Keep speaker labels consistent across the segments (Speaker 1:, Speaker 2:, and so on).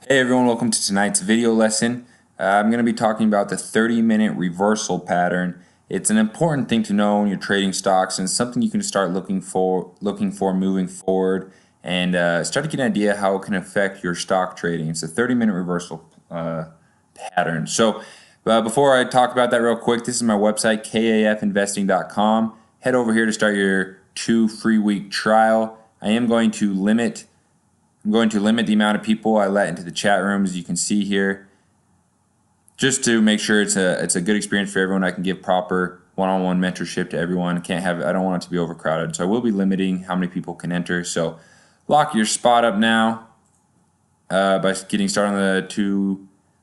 Speaker 1: Hey everyone, welcome to tonight's video lesson. I'm going to be talking about the 30-minute reversal pattern. It's an important thing to know when you're trading stocks, and something you can start looking for moving forward, and start to get an idea how it can affect your stock trading. It's a 30-minute reversal pattern. So before I talk about that real quick, this is my website, kafinvesting.com. Head over here to start your 2 free week trial. I'm going to limit the amount of people I let into the chat room, as you can see here, just to make sure it's a good experience for everyone. I can give proper one-on-one mentorship to everyone. I don't want it to be overcrowded, so I will be limiting how many people can enter. So lock your spot up now by getting started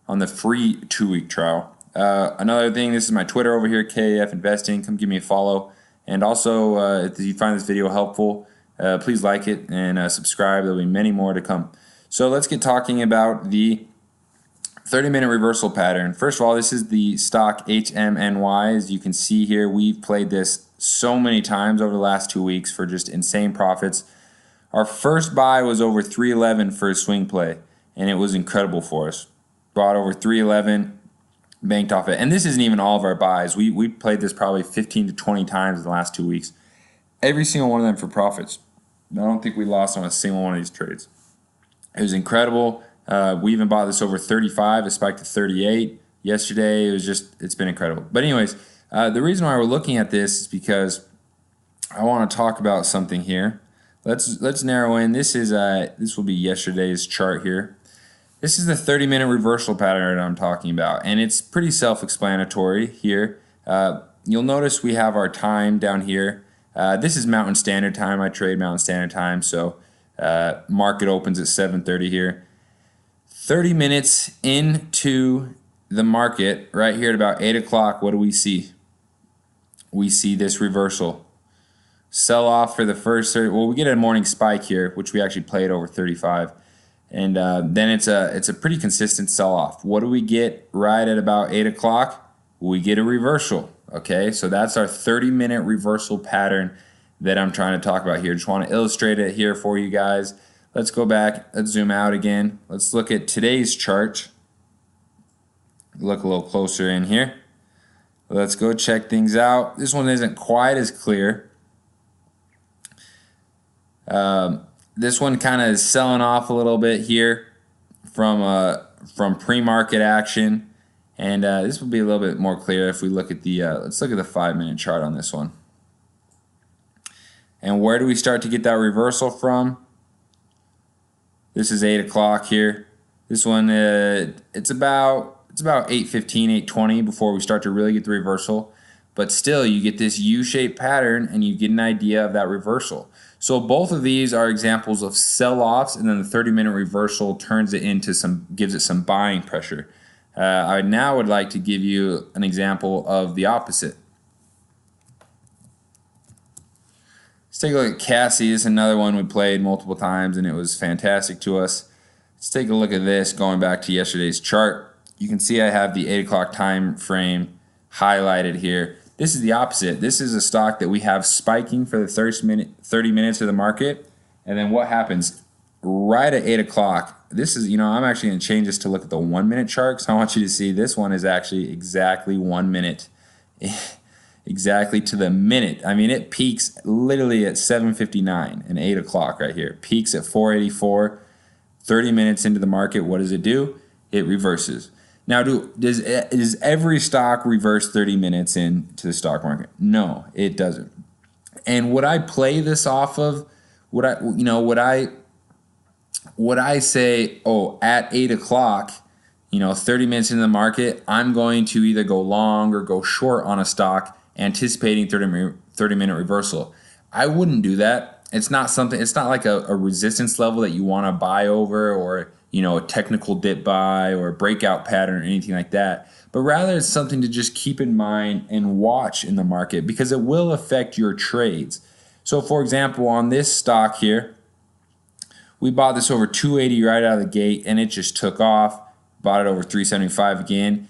Speaker 1: on the free 2-week trial. Another thing, this is my Twitter over here, KAF Investing. Come give me a follow, and also if you find this video helpful, please like it and subscribe. There'll be many more to come. So let's get talking about the 30-minute reversal pattern. First of all, this is the stock HMNY. As you can see here, we've played this so many times over the last 2 weeks for just insane profits. Our first buy was over 311 for a swing play, and it was incredible for us. Bought over 311, banked off it. And this isn't even all of our buys. We played this probably 15 to 20 times in the last 2 weeks. Every single one of them for profits. I don't think we lost on a single one of these trades. It was incredible. We even bought this over 35. It spiked to 38 yesterday. It's been incredible. But anyways, the reason why we're looking at this is because I want to talk about something here. Let's narrow in. This will be yesterday's chart here. This is the 30-minute reversal pattern I'm talking about, and it's pretty self-explanatory here. You'll notice we have our time down here. This is Mountain Standard Time. I trade Mountain Standard Time, so market opens at 7:30 here. 30 minutes into the market, right here at about 8 o'clock, what do we see? We see this reversal. Sell off for the first 30. Well, we get a morning spike here, which we actually played over 35. And then it's a pretty consistent sell off. What do we get right at about 8 o'clock? We get a reversal. Okay, so that's our 30-minute reversal pattern that I'm trying to talk about here. Just want to illustrate it here for you guys. Let's go back. Let's zoom out again. Let's look at today's chart. Look a little closer in here. Let's go check things out. This one isn't quite as clear. This one kind of is selling off a little bit here from pre-market action. And this will be a little bit more clear if we look at the let's look at the 5-minute chart on this one. And where do we start to get that reversal from? This is 8 o'clock here. This one it's about 8:15, 8:20 before we start to really get the reversal. But still, you get this U-shaped pattern, and you get an idea of that reversal. So both of these are examples of sell-offs, and then the 30-minute reversal gives it some buying pressure. I now would like to give you an example of the opposite. Let's take a look at Cassie. This is another one we played multiple times, and it was fantastic to us. Let's take a look at this going back to yesterday's chart. You can see I have the 8 o'clock time frame highlighted here. This is the opposite. This is a stock that we have spiking for the 30 minutes of the market, and then what happens? Right at 8 o'clock, this is, I'm actually going to change this to look at the 1-minute chart, because I want you to see this one is actually exactly 1 minute. Exactly to the minute. I mean, it peaks literally at 7:59 and 8 o'clock right here. Peaks at 4:84. 30 minutes into the market, what does it do? It reverses. Now, does every stock reverse 30 minutes into the stock market? No, it doesn't. And would I play this off of? Would I say, oh, at 8 o'clock, 30 minutes into the market, I'm going to either go long or go short on a stock, anticipating 30-minute reversal? I wouldn't do that. It's not like a resistance level that you want to buy over, or a technical dip buy or a breakout pattern or anything like that. But rather, it's something to just keep in mind and watch in the market, because it will affect your trades. So for example, on this stock here, we bought this over 280 right out of the gate, and it just took off. Bought it over 375 again.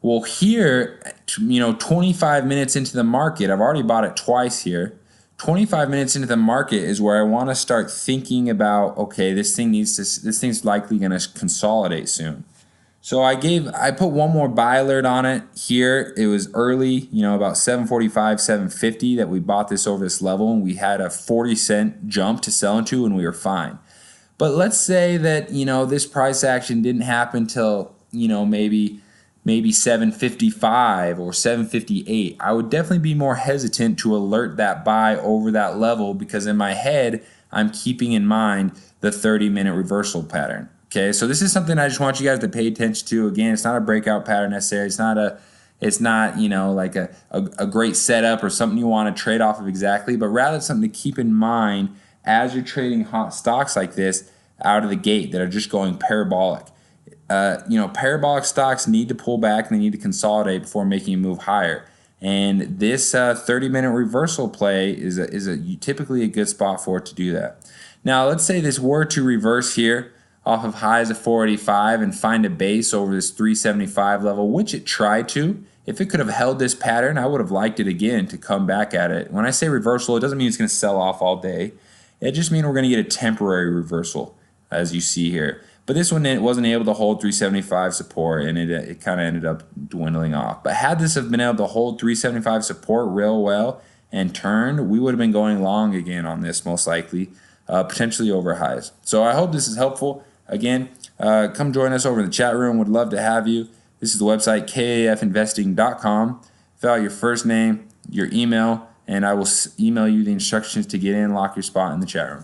Speaker 1: Well, here, 25 minutes into the market, I've already bought it twice here. 25 minutes into the market is where I want to start thinking about, okay, this thing's likely going to consolidate soon. So I put one more buy alert on it here. It was early, about 7:45, 7:50 that we bought this over this level, and we had a 40-cent jump to sell into, and we were fine. But let's say that, this price action didn't happen till, maybe 7:55 or 7:58. I would definitely be more hesitant to alert that buy over that level, because in my head, I'm keeping in mind the 30-minute reversal pattern. Okay, so this is something I just want you guys to pay attention to. Again, it's not a breakout pattern necessarily. It's not like a great setup or something you want to trade off of exactly, but rather it's something to keep in mind as you're trading hot stocks like this out of the gate that are just going parabolic. Parabolic stocks need to pull back and they need to consolidate before making a move higher. And this 30-minute reversal play is typically a good spot for it to do that. Now, let's say this were to reverse here off of highs of 485 and find a base over this 375 level, which it tried to. If it could have held this pattern, I would have liked it again to come back at it. When I say reversal, it doesn't mean it's going to sell off all day. It just means we're going to get a temporary reversal, as you see here. But this one, it wasn't able to hold 375 support, and it kind of ended up dwindling off. But had this have been able to hold 375 support real well and turned, we would have been going long again on this, most likely, potentially over highs. So I hope this is helpful. Again, come join us over in the chat room. Would love to have you. This is the website, kafinvesting.com. Fill out your first name, your email, and I will email you the instructions to get in, lock your spot in the chat room.